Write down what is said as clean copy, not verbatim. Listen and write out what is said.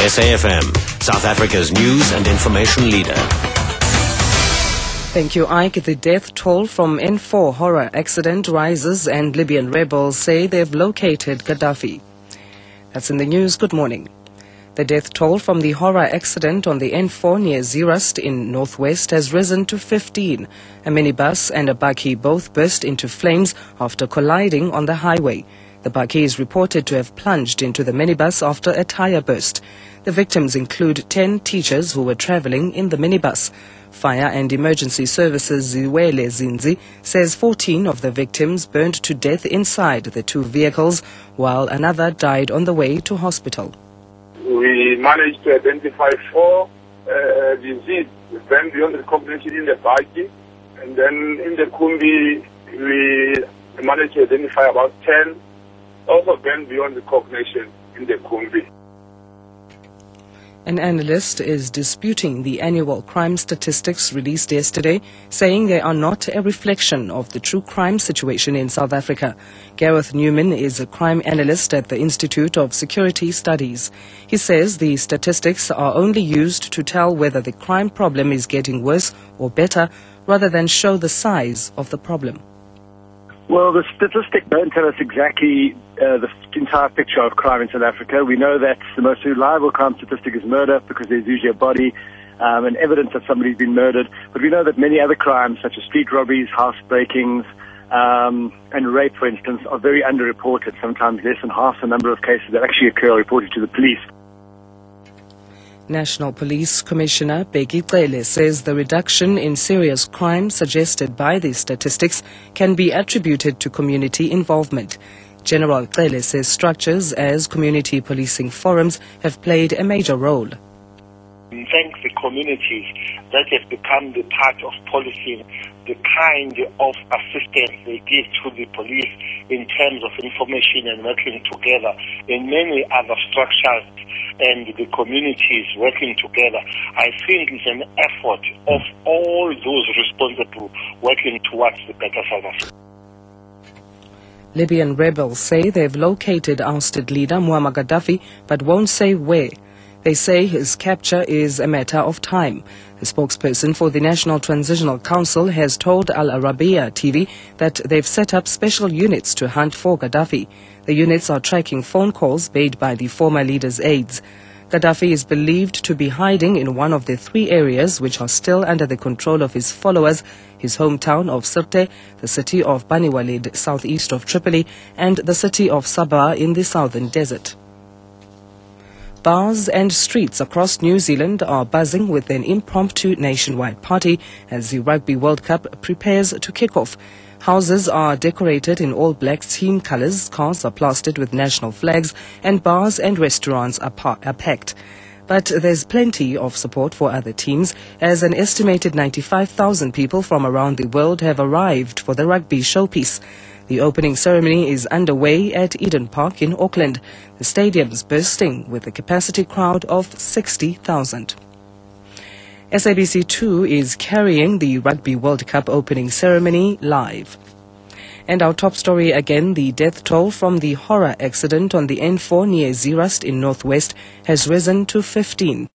SAFM, South Africa's news and information leader. Thank you, Ike. The death toll from N4 horror accident rises and Libyan rebels say they've located Gaddafi. That's in the news. Good morning. The death toll from the horror accident on the N4 near Zeerust in northwest has risen to 15. A minibus and a bakkie both burst into flames after colliding on the highway. The bakkie is reported to have plunged into the minibus after a tire burst. The victims include 10 teachers who were traveling in the minibus. Fire and Emergency Services Ziwele Zinzi says 14 of the victims burned to death inside the two vehicles, while another died on the way to hospital. We managed to identify 4 diseases burned beyond recognition in the bakkie, and then in the Kumbi we managed to identify about 10 also burned beyond recognition in the Kumbi. An analyst is disputing the annual crime statistics released yesterday, saying they are not a reflection of the true crime situation in South Africa. Gareth Newman is a crime analyst at the Institute of Security Studies. He says the statistics are only used to tell whether the crime problem is getting worse or better, rather than show the size of the problem. Well, the statistics don't tell us exactly the entire picture of crime in South Africa. We know that the most reliable crime statistic is murder because there's usually a body and evidence that somebody's been murdered. But we know that many other crimes, such as street robberies, house breakings, and rape, for instance, are very underreported. Sometimes less than half the number of cases that actually occur are reported to the police. National Police Commissioner Bheki Cele says the reduction in serious crime suggested by these statistics can be attributed to community involvement. General Cele says structures as community policing forums have played a major role. Thank the communities that have become the part of policing, the kind of assistance they give to the police in terms of information and working together, and many other structures and the communities working together. I think it's an effort of all those responsible working towards the better South Africa. Libyan rebels say they've located ousted leader Muammar Gaddafi, but won't say where. They say his capture is a matter of time. The spokesperson for the National Transitional Council has told Al Arabiya TV that they've set up special units to hunt for Gaddafi. The units are tracking phone calls made by the former leader's aides. Gaddafi is believed to be hiding in one of the 3 areas which are still under the control of his followers: his hometown of Sirte, the city of Bani Walid southeast of Tripoli, and the city of Sabah in the southern desert. Bars and streets across New Zealand are buzzing with an impromptu nationwide party as the Rugby World Cup prepares to kick off. Houses are decorated in all-black team colours, cars are plastered with national flags, and bars and restaurants are packed. But there's plenty of support for other teams, as an estimated 95,000 people from around the world have arrived for the rugby showpiece. The opening ceremony is underway at Eden Park in Auckland. The stadium's bursting with a capacity crowd of 60,000. SABC2 is carrying the Rugby World Cup opening ceremony live. And our top story again, the death toll from the horror accident on the N4 near Zeerust in northwest has risen to 15.